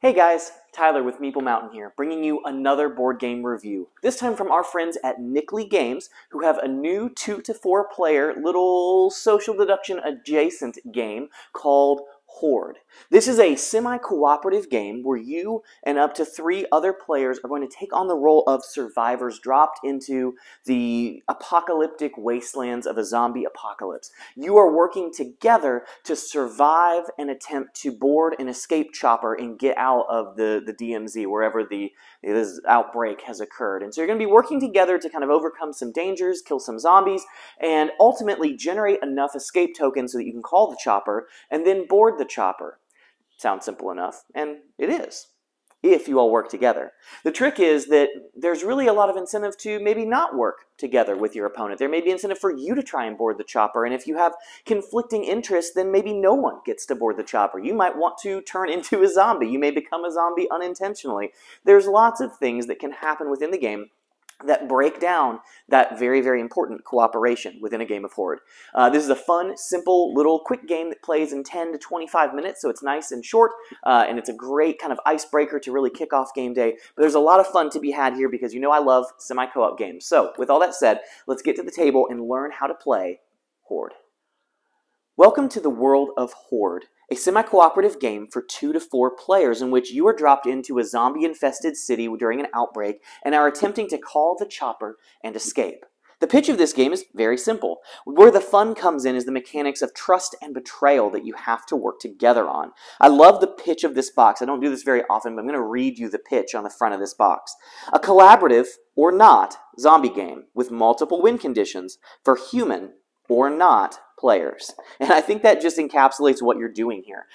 Hey guys, Tyler with Meeple Mountain here, bringing you another board game review. This time from our friends at Nickley Games, who have a new 2 to 4 player little social deduction adjacent game called HORDE. This is a semi-cooperative game where you and up to 3 other players are going to take on the role of survivors dropped into the apocalyptic wastelands of a zombie apocalypse. You are working together to survive and attempt to board an escape chopper and get out of the DMZ, wherever this outbreak has occurred. And so you're going to be working together to kind of overcome some dangers, kill some zombies, and ultimately generate enough escape tokens so that you can call the chopper and then board the chopper. Sounds simple enough, and it is, if you all work together. The trick is that there's really a lot of incentive to maybe not work together with your opponent. There may be incentive for you to try and board the chopper, and if you have conflicting interests, then maybe no one gets to board the chopper. You might want to turn into a zombie. You may become a zombie unintentionally. There's lots of things that can happen within the game that break down that very, very important cooperation within a game of HORDE. This is a fun, simple, little quick game that plays in 10 to 25 minutes, so it's nice and short, and it's a great kind of icebreaker to really kick off game day. But there's a lot of fun to be had here because you know I love semi-co-op games. So, with all that said, let's get to the table and learn how to play HORDE. Welcome to the world of HORDE, a semi-cooperative game for 2 to 4 players in which you are dropped into a zombie-infested city during an outbreak and are attempting to call the chopper and escape. The pitch of this game is very simple. Where the fun comes in is the mechanics of trust and betrayal that you have to work together on. I love the pitch of this box. I don't do this very often, but I'm going to read you the pitch on the front of this box. A collaborative, or not, zombie game with multiple win conditions for human or not players. And I think that just encapsulates what you're doing here.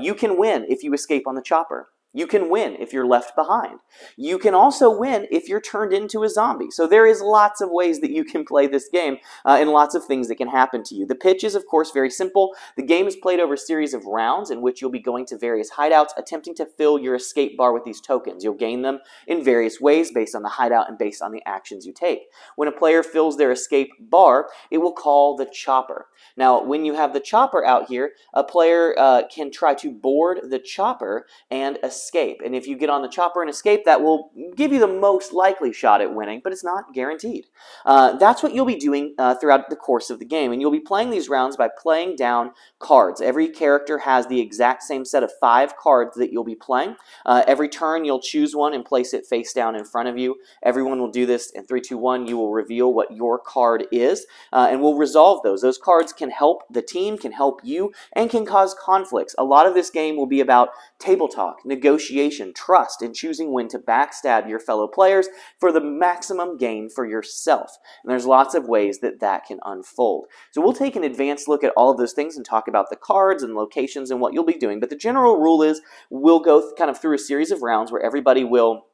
You can win if you escape on the chopper. You can win if you're left behind. You can also win if you're turned into a zombie. So there is lots of ways that you can play this game and lots of things that can happen to you. The pitch is, of course, very simple. The game is played over a series of rounds in which you'll be going to various hideouts attempting to fill your escape bar with these tokens. You'll gain them in various ways based on the hideout and based on the actions you take. When a player fills their escape bar, it will call the chopper. Now, when you have the chopper out here, a player can try to board the chopper and escape. And if you get on the chopper and escape, that will give you the most likely shot at winning, but it's not guaranteed. That's what you'll be doing throughout the course of the game. And you'll be playing these rounds by playing down cards. Every character has the exact same set of 5 cards that you'll be playing. Every turn, you'll choose one and place it face down in front of you. Everyone will do this in 3, 2, 1. You will reveal what your card is, and we'll resolve those. Those cards can help the team, can help you, and can cause conflicts. A lot of this game will be about table talk, negotiation, trust, and choosing when to backstab your fellow players for the maximum gain for yourself. And there's lots of ways that that can unfold. So we'll take an advanced look at all of those things and talk about the cards and locations and what you'll be doing. But the general rule is we'll go kind of through a series of rounds where everybody will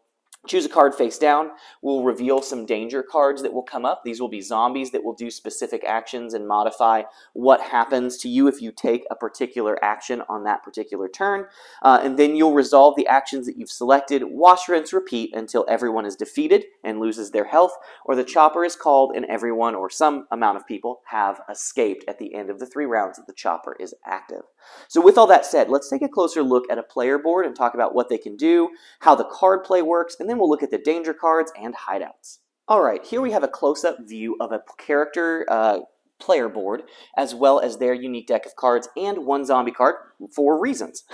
choose a card face down. We'll reveal some danger cards that will come up. These will be zombies that will do specific actions and modify what happens to you if you take a particular action on that particular turn. And then you'll resolve the actions that you've selected, wash, rinse, repeat until everyone is defeated and loses their health, or the chopper is called and everyone or some amount of people have escaped at the end of the 3 rounds that the chopper is active. So with all that said, let's take a closer look at a player board and talk about what they can do, how the card play works, and then we'll look at the danger cards and hideouts. Alright, here we have a close-up view of a character player board, as well as their unique deck of cards and 1 zombie card for reasons.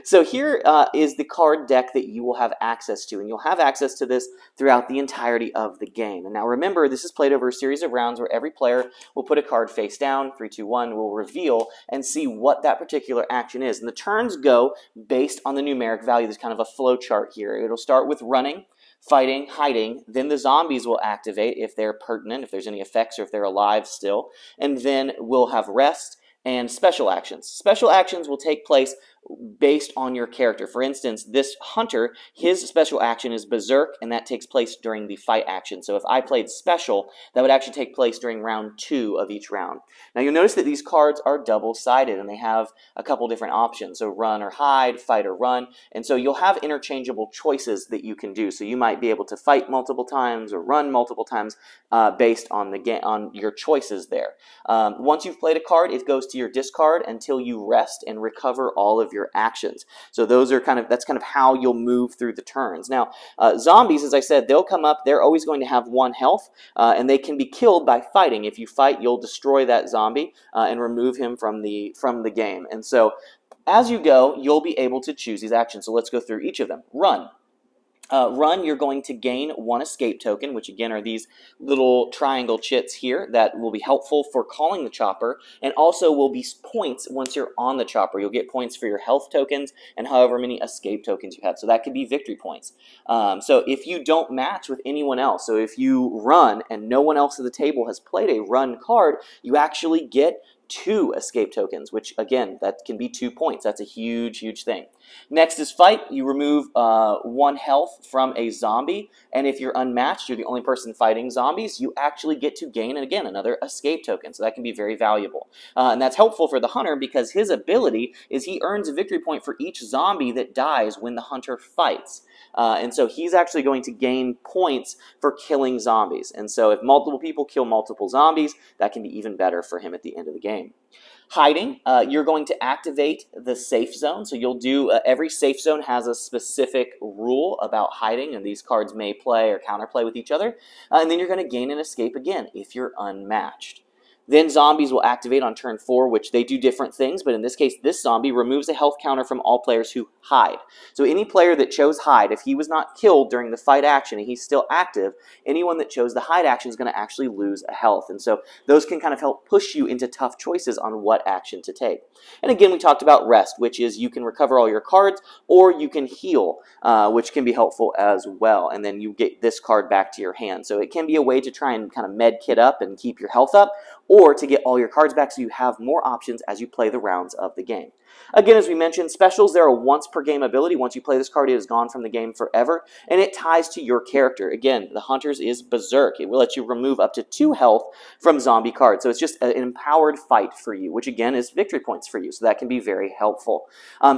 So here is the card deck that you will have access to, and you'll have access to this throughout the entirety of the game. And now remember, this is played over a series of rounds where every player will put a card face down, 3, 2, 1, will reveal and see what that particular action is. And the turns go based on the numeric value. There's kind of a flow chart here. It'll start with running, fighting, hiding, then the zombies will activate if they're pertinent, if there's any effects or if they're alive still, and then we'll have rest and special actions. Special actions will take place based on your character. For instance, this hunter, his special action is berserk, and that takes place during the fight action. So if I played special, that would actually take place during round 2 of each round. Now you'll notice that these cards are double-sided, and they have a couple different options. So run or hide, fight or run, and so you'll have interchangeable choices that you can do. So you might be able to fight multiple times or run multiple times based on your choices there. Once you've played a card, it goes to to your discard until you rest and recover all of your actions. So that's kind of how you'll move through the turns. Now, zombies, as I said, they'll come up. They're always going to have 1 health, and they can be killed by fighting. If you fight, you'll destroy that zombie and remove him from the game. And so, as you go, you'll be able to choose these actions. So let's go through each of them. Run. Run, you're going to gain 1 escape token, which again are these little triangle chits here that will be helpful for calling the chopper, and also will be points once you're on the chopper. You'll get points for your health tokens and however many escape tokens you have. So that could be victory points. So if you don't match with anyone else, so if you run and no one else at the table has played a run card, you actually get 2 escape tokens, which again, that can be 2 points. That's a huge, huge thing. Next is fight. You remove 1 health from a zombie, and if you're unmatched, you're the only person fighting zombies, you actually get to gain, again, another escape token. So that can be very valuable. And that's helpful for the hunter because his ability is he earns a victory point for each zombie that dies when the hunter fights. And so he's actually going to gain points for killing zombies. And so if multiple people kill multiple zombies, that can be even better for him at the end of the game. Hiding, you're going to activate the safe zone. So you'll do, every safe zone has a specific rule about hiding, and these cards may play or counterplay with each other. And then you're going to gain an escape again if you're unmatched. Then zombies will activate on turn 4, which they do different things, but in this case, this zombie removes a health counter from all players who hide. So any player that chose hide, if he was not killed during the fight action and he's still active, anyone that chose the hide action is going to actually lose a health. And so those can kind of help push you into tough choices on what action to take. And again, we talked about rest, which is you can recover all your cards or you can heal, which can be helpful as well. And then you get this card back to your hand. So it can be a way to try and kind of med kit up and keep your health up, or to get all your cards back so you have more options as you play the rounds of the game. Again, as we mentioned, specials, they're a once per game ability. Once you play this card, it is gone from the game forever, and it ties to your character. Again, the Hunter's is Berserk. It will let you remove up to 2 health from zombie cards, so it's just an empowered fight for you, which again is victory points for you, so that can be very helpful.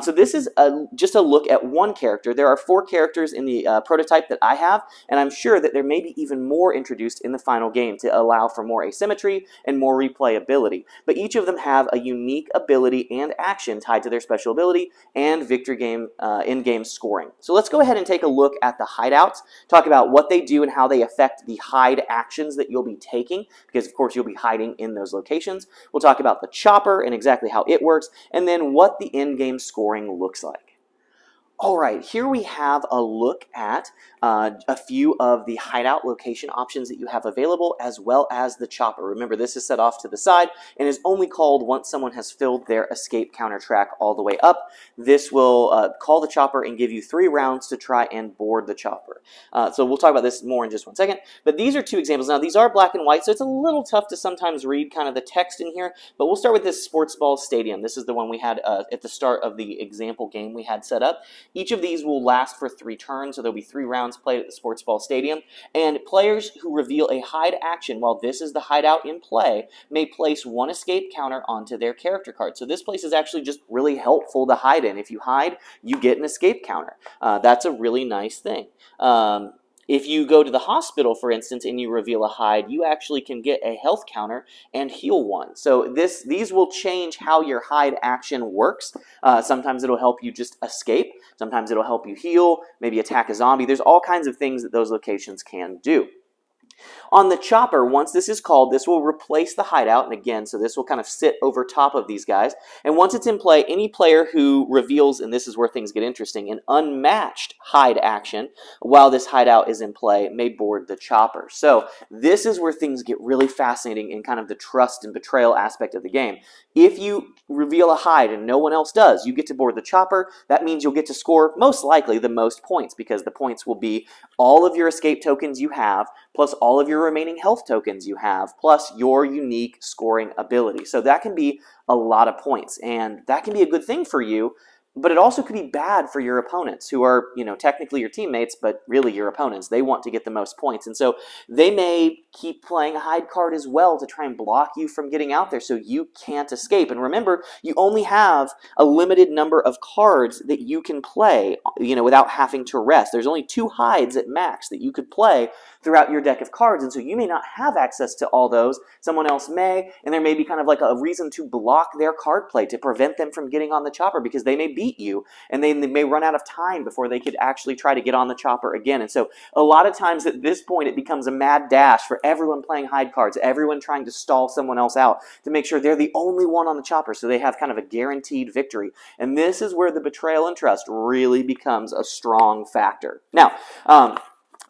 So this is just a look at 1 character. There are 4 characters in the prototype that I have, and I'm sure that there may be even more introduced in the final game to allow for more asymmetry and more replayability. But each of them have a unique ability and action tied to their special ability and victory game in-game scoring. So let's go ahead and take a look at the hideouts, talk about what they do and how they affect the hide actions that you'll be taking, because of course you'll be hiding in those locations. We'll talk about the chopper and exactly how it works, and then what the in-game scoring looks like. Alright, here we have a look at a few of the hideout location options that you have available, as well as the chopper. Remember, this is set off to the side and is only called once someone has filled their escape counter track all the way up. This will call the chopper and give you 3 rounds to try and board the chopper. So we'll talk about this more in just 1 second. But these are 2 examples. Now, these are black and white, so it's a little tough to sometimes read kind of the text in here, but we'll start with this sports ball stadium. This is the one we had at the start of the example game we had set up. Each of these will last for 3 turns, so there'll be 3 rounds played at the sports ball stadium, and players who reveal a hide action while this is the hideout in play may place 1 escape counter onto their character card. So this place is actually just really helpful to hide in. If you hide, you get an escape counter. That's a really nice thing. If you go to the hospital, for instance, and you reveal a hide, you actually can get a health counter and heal 1. So these will change how your hide action works. Sometimes it'll help you just escape. Sometimes it'll help you heal, maybe attack a zombie. There's all kinds of things that those locations can do. On the chopper, once this is called, this will replace the hideout, and again, so this will kind of sit over top of these guys, and once it's in play, any player who reveals, and this is where things get interesting, an unmatched hide action while this hideout is in play may board the chopper. So this is where things get really fascinating in kind of the trust and betrayal aspect of the game. If you reveal a hide and no one else does, you get to board the chopper. That means you'll get to score, most likely, the most points, because the points will be all of your escape tokens you have, plus all of your remaining health tokens you have, plus your unique scoring ability. So that can be a lot of points, and that can be a good thing for you, But it also could be bad for your opponents, who are, technically your teammates, but really your opponents. They want to get the most points. And so they may keep playing a hide card as well to try and block you from getting out there so you can't escape. And remember, you only have a limited number of cards that you can play, without having to rest. There's only 2 hides at max that you could play throughout your deck of cards. And so you may not have access to all those. Someone else may, and there may be kind of like a reason to block their card play to prevent them from getting on the chopper, because they may beat you and they may run out of time before they could actually try to get on the chopper again. And so a lot of times at this point it becomes a mad dash for everyone playing hide cards, everyone trying to stall someone else out to make sure they're the only one on the chopper so they have kind of a guaranteed victory. And this is where the betrayal and trust really becomes a strong factor. Now,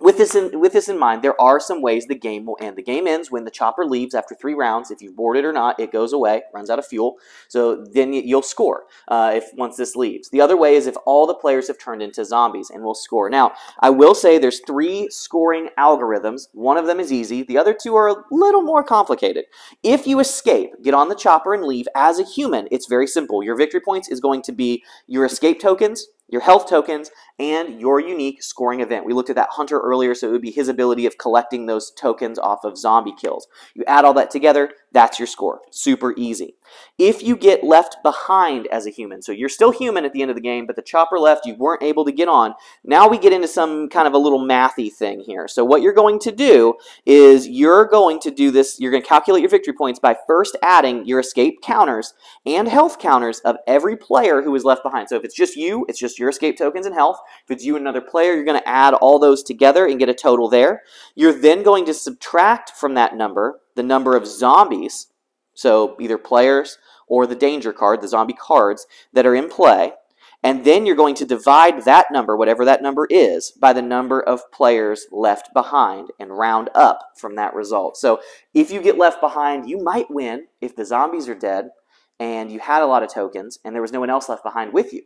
with this in mind, there are some ways the game will end. The game ends when the chopper leaves after 3 rounds. If you've boarded or not, it goes away, runs out of fuel. So then you'll score once this leaves. The other way is if all the players have turned into zombies, and we'll score. Now, I will say there's 3 scoring algorithms. One of them is easy. The other 2 are a little more complicated. If you escape, get on the chopper and leave as a human, it's very simple. Your victory points is going to be your escape tokens, your health tokens, and your unique scoring event. We looked at that hunter earlier, so it would be his ability of collecting those tokens off of zombie kills. You add all that together, that's your score. Super easy. If you get left behind as a human, so you're still human at the end of the game, but the chopper left, you weren't able to get on, now we get into some kind of a little mathy thing here. So what you're going to do is you're going to do this, you're going to calculate your victory points by first adding your escape counters and health counters of every player who is left behind. So if it's just you, it's just your escape tokens and health. If it's you and another player, you're going to add all those together and get a total there. You're then going to subtract from that number the number of zombies, so either players or the danger card, the zombie cards that are in play, and then you're going to divide that number, whatever that number is, by the number of players left behind and round up from that result. So if you get left behind, you might win if the zombies are dead and you had a lot of tokens and there was no one else left behind with you.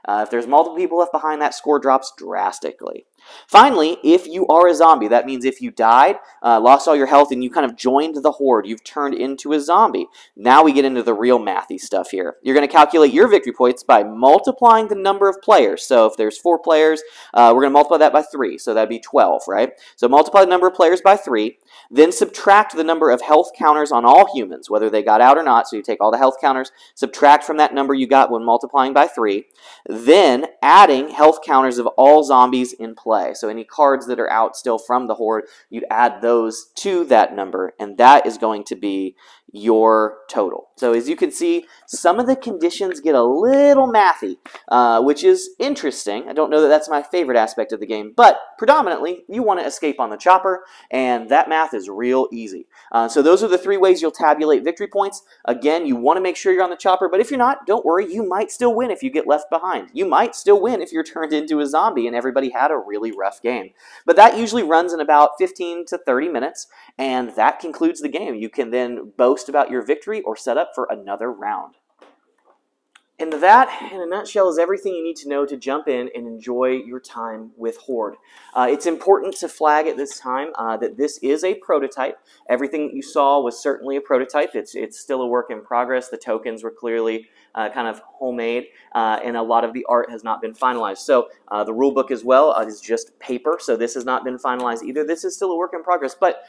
If there's multiple people left behind, that score drops drastically. Finally, if you are a zombie, that means if you died, lost all your health, and you kind of joined the horde, you've turned into a zombie. Now we get into the real mathy stuff here. You're going to calculate your victory points by multiplying the number of players. So if there's 4 players, we're going to multiply that by 3, so that'd be 12, right? So multiply the number of players by 3, then subtract the number of health counters on all humans, whether they got out or not. So you take all the health counters, subtract from that number you got when multiplying by 3, then adding health counters of all zombies in play. So any cards that are out still from the horde, you'd add those to that number, and that is going to be your total. So as you can see, some of the conditions get a little mathy, which is interesting. I don't know that that's my favorite aspect of the game, but predominantly you want to escape on the chopper, and that math is real easy. So those are the 3 ways you'll tabulate victory points. Again, you want to make sure you're on the chopper, but if you're not, don't worry, you might still win if you get left behind. You might still win if you're turned into a zombie and everybody had a really rough game. But that usually runs in about 15 to 30 minutes, and that concludes the game. You can then boast about your victory or set up for another round. And that, in a nutshell, is everything you need to know to jump in and enjoy your time with Horde. It's important to flag at this time that this is a prototype. Everything that you saw was certainly a prototype. It's still a work in progress. The tokens were clearly kind of homemade, and a lot of the art has not been finalized. So the rule book as well is just paper, so this has not been finalized either. This is still a work in progress, but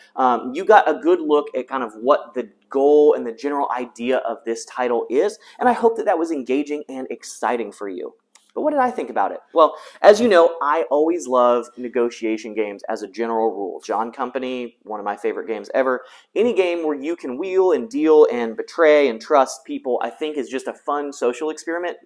you got a good look at kind of what the goal and the general idea of this title is, and I hope that that was engaging and exciting for you. But what did I think about it? Well, as you know, I always love negotiation games as a general rule. John Company, one of my favorite games ever. Any game where you can wheel and deal and betray and trust people, I think is just a fun social experiment,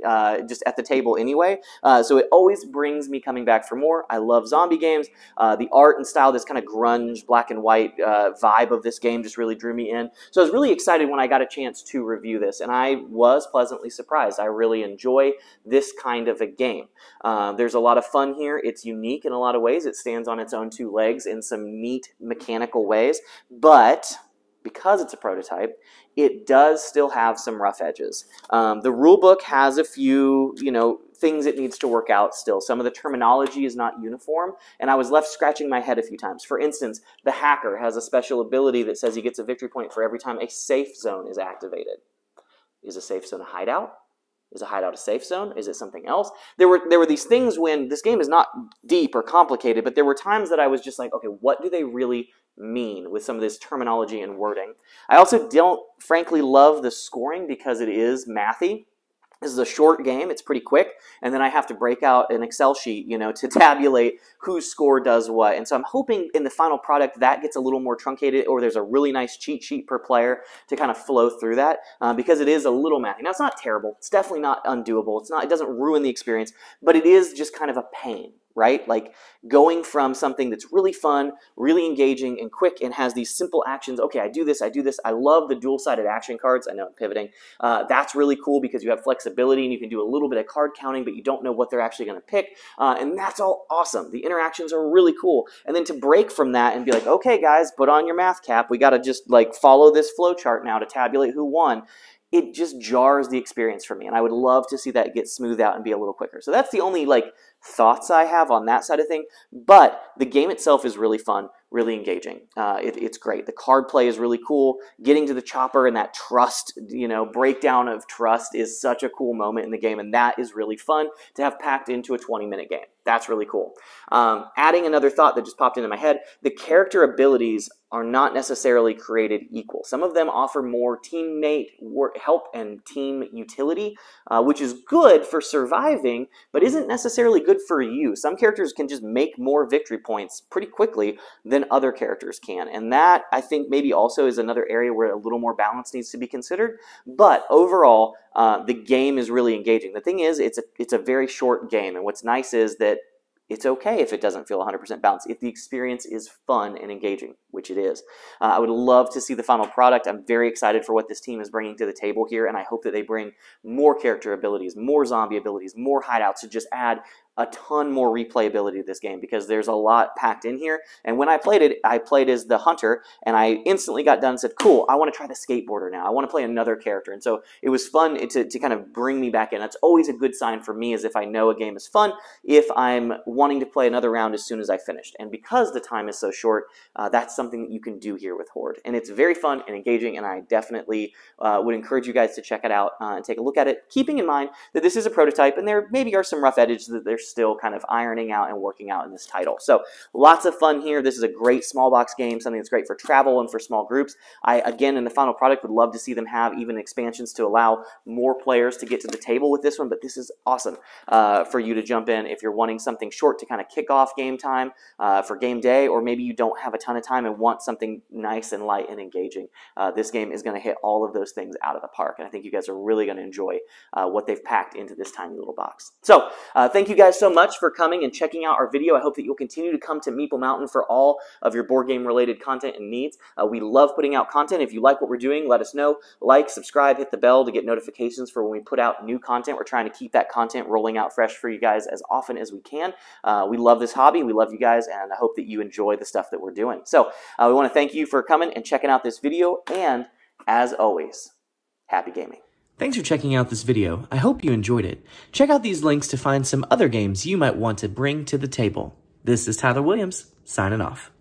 just at the table anyway. So it always brings me coming back for more. I love zombie games. The art and style, this kind of grunge, black and white vibe of this game just really drew me in. So I was really excited when I got a chance to review this, and I was pleasantly surprised. I really enjoy this kind of a game. There's a lot of fun here. It's unique in a lot of ways. It stands on its own 2 legs in some neat mechanical ways, but because it's a prototype, it does still have some rough edges. The rule book has a few, things it needs to work out still. Some of the terminology is not uniform, and I was left scratching my head a few times. For instance, the hacker has a special ability that says he gets a victory point for every time a safe zone is activated. Is a safe zone a hideout? Is a hideout a safe zone? Is it something else? There were these things when this game is not deep or complicated, but there were times that I was just like, okay, what do they really mean with some of this terminology and wording? I also don't, frankly, love the scoring because it is mathy. This is a short game. It's pretty quick. And then I have to break out an Excel sheet, you know, to tabulate whose score does what. And so I'm hoping in the final product that gets a little more truncated, or there's a really nice cheat sheet per player to kind of flow through that because it is a little mathy. Now, it's not terrible. It's definitely not undoable. It doesn't ruin the experience, but it is just kind of a pain. Right? Like going from something that's really fun, really engaging, and quick, and has these simple actions. Okay, I do this, I do this. I love the dual-sided action cards. I know I'm pivoting. That's really cool because you have flexibility and you can do a little bit of card counting, but you don't know what they're actually going to pick. And that's all awesome. The interactions are really cool. And then to break from that and be like, okay, guys, put on your math cap. We got to just like follow this flow chart now to tabulate who won. It just jars the experience for me, and I would love to see that get smoothed out and be a little quicker. So that's the only like thoughts I have on that side of thing, but the game itself is really fun, really engaging. It's great. The card play is really cool. Getting to the chopper and that trust, you know, breakdown of trust is such a cool moment in the game, and that is really fun to have packed into a 20-minute game. That's really cool. Adding another thought that just popped into my head, the character abilities are not necessarily created equal. Some of them offer more teammate help and team utility, which is good for surviving, but isn't necessarily good for you. Some characters can just make more victory points pretty quickly than other characters can, and that, I think, maybe also is another area where a little more balance needs to be considered. But overall, the game is really engaging. The thing is, it's a very short game, and what's nice is that it's okay if it doesn't feel 100% balanced, if the experience is fun and engaging, which it is. I would love to see the final product. I'm very excited for what this team is bringing to the table here, and I hope that they bring more character abilities, more zombie abilities, more hideouts to just add a ton more replayability to this game, because there's a lot packed in here. And when I played it, I played as the hunter, and I instantly got done and said, cool, I want to try the skateboarder now. I want to play another character. And so it was fun to kind of bring me back in. That's always a good sign for me, is if I know a game is fun, if I'm wanting to play another round as soon as I finished. And because the time is so short, that's something that you can do here with HORDE. And it's very fun and engaging, and I definitely would encourage you guys to check it out and take a look at it, keeping in mind that this is a prototype, and there maybe are some rough edges that there's still kind of ironing out and working out in this title. So lots of fun here. This is a great small box game, something that's great for travel and for small groups. I, again, in the final product, would love to see them have even expansions to allow more players to get to the table with this one, but this is awesome for you to jump in if you're wanting something short to kind of kick off game time for game day, or maybe you don't have a ton of time and want something nice and light and engaging. This game is going to hit all of those things out of the park, and I think you guys are really going to enjoy what they've packed into this tiny little box. So thank you guys so much for coming and checking out our video. I hope that you'll continue to come to Meeple Mountain for all of your board game related content and needs. We love putting out content. If you like what we're doing, let us know. Like, subscribe, hit the bell to get notifications for when we put out new content. We're trying to keep that content rolling out fresh for you guys as often as we can. We love this hobby. We love you guys, and I hope that you enjoy the stuff that we're doing. So we want to thank you for coming and checking out this video, and as always, happy gaming. Thanks for checking out this video. I hope you enjoyed it. Check out these links to find some other games you might want to bring to the table. This is Tyler Williams, signing off.